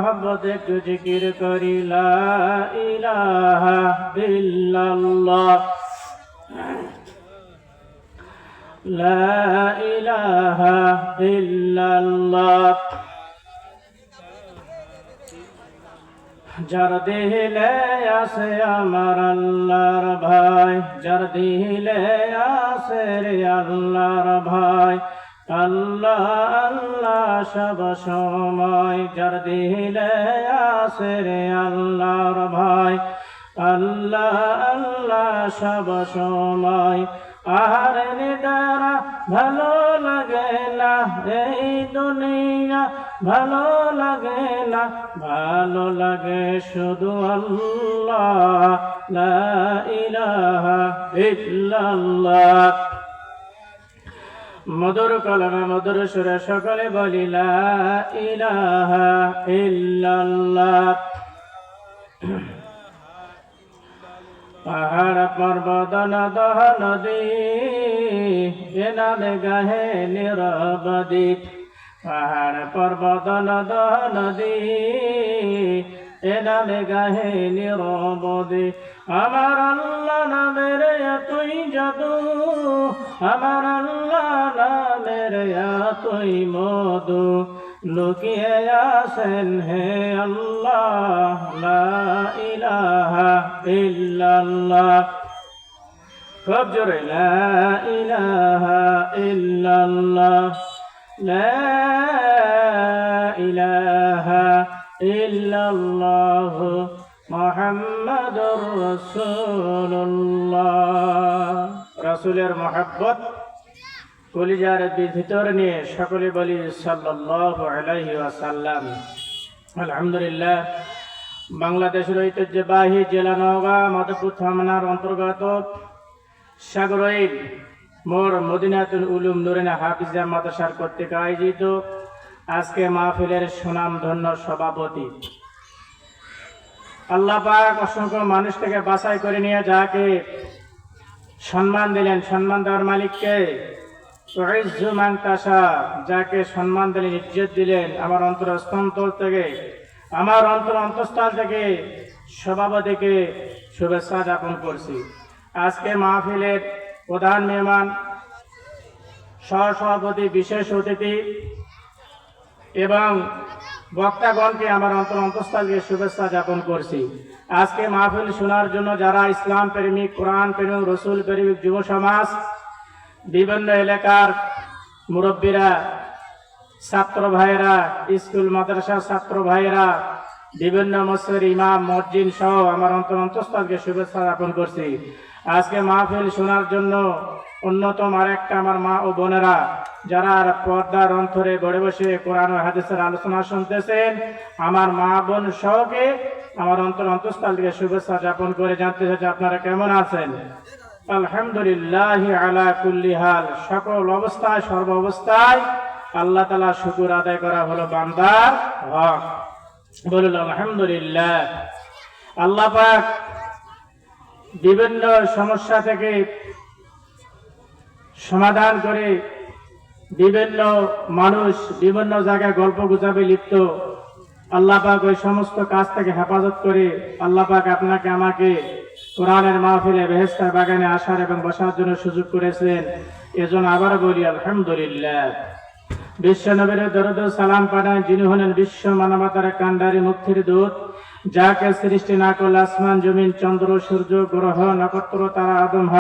मोहब्बत একটু জিকির করি লা ইলাহা ইল্লাল্লাহ লা ইলাহা ইল্লাল্লাহ যার দিলে আছে আমার আল্লাহর ভাই যার দিলে আছে রে আল্লাহর ভাই আল্লাহ আল্লাহ সব সময় যার দিলে আছে রে আল্লাহর ভাই আল্লাহ আল্লাহ সব সময় আর নিদারা ভালো লাগে না এই দুনিয়া ভালো লাগে না ভালো লাগে শুধু আল্লাহ লা ইলাহা ইল্লাল্লাহ মধুর কলমে মধুর সুরে সকলে বলি লা ইলাহা ইল্লাল্লাহ পাহাড় পর্বত নদী এ নামে গাহে নিরবধি পাহাড় পর্বত নদী এ নামে গাহে নিরবধি আমার আল্লাহ নামের এতই জাদু আমার আল্লাহ নামের এতই মধু লুকিয়ে আছেন হে আল্লাহ লা ইলাহা ইল্লাল্লাহ খুব জোরে লা ইলাহা ইল্লাল্লাহ লা ইলাহা ইল্লাল্লাহ মুহাম্মাদুর রাসূলুল্লাহ রাসূলের মহব্বত কলিজার ভিতর নিয়ে সকলে বলি সাল্লাল্লাহু আলাইহি ওয়াসাল্লাম। আলহামদুলিল্লাহ, বাংলাদেশের ঐতিহ্যবাহী জেলা নওগাঁ মাধবপুর থানার অন্তর্গত সাগরইল মোর মদিনাতুল উলুম নুরানি হাফিজিয়া মাদ্রাসার কর্তৃক আয়োজিত আজকে মাহফিলের সুনামধন্য সভাপতি আল্লাহ পাক অসংখ্য মানুষ থেকে বাছাই করে নিয়ে যাকে সম্মান দিলেন, সম্মান দেওয়ার মালিককে যাকে সম্মান দিলেন, ইজ্জত দিলেন, আমার অন্তরস্থল থেকে আমার অন্তঃস্থল থেকে সভাপতিকে শুভেচ্ছা জ্ঞাপন করছি। আজকে মাহফিলের প্রধান মেহমান সহসভাপতি বিশেষ অতিথি এবং বক্তাগণকে আমার অন্তঃস্থলকে শুভেচ্ছা জ্ঞাপন করছি। আজকে মাহফিল শোনার জন্য যারা ইসলাম প্রেমিক, কোরআন প্রেমিক, রসুল প্রেমিক যুব সমাজ, বিভিন্ন এলাকার মুরব্বীরা, ছাত্র ভাইরা, স্কুল মাদ্রাসার ছাত্র ভাইরা, বিভিন্ন মসজিদের ইমাম, মসজিদ সহ আমার অন্তঃস্থলকে শুভেচ্ছা জ্ঞাপন করছি। আজকে মাহফিল শোনার জন্য অন্যতম আরেকটা আমার মা ও বোনেরা যারা পর্দার অন্তরে বড়ে বসে কোরআন ও হাদিসের আলোচনা শুনতেছেন, আমার মা বোন সহকে আমার অন্তঃস্থল থেকে শুভেচ্ছা জ্ঞাপন করে জানতে চাচ্ছি আপনারা কেমন আছেন। আলহামদুলিল্লাহ আলা কুল্লি হাল, সকল অবস্থায় সর্ব অবস্থায় আল্লাহ তাআলা শুকর আদায় করা হলো বান্দার হক। বলুন আলহামদুলিল্লাহ। আল্লাহ পাক বিভিন্ন সমস্যা থেকে সমাধান করে বিভিন্ন মানুষ বিভিন্ন জায়গায় গল্প গুজবে লিপ্ত, আল্লাহ পাক ওই সমস্ত কাজ থেকে হেফাজত করে আল্লাহ পাক আপনাকে আমাকে কোরআনের মাহফিলে বেহেশতের বাগানে আসার এবং বসার জন্য সুযোগ করেছেন। এজন্য আবার বলি আলহামদুলিল্লাহ। বিশ্ব নবীর দরুদ ও সালাম পাঠান যিনি হলেন বিশ্ব মানবতার কান্ডারি মুক্তির দূত, যাকে সৃষ্টি না করলে আসমান জমিন চন্দ্র সূর্য গ্রহ নক্ষত্র তারা আদম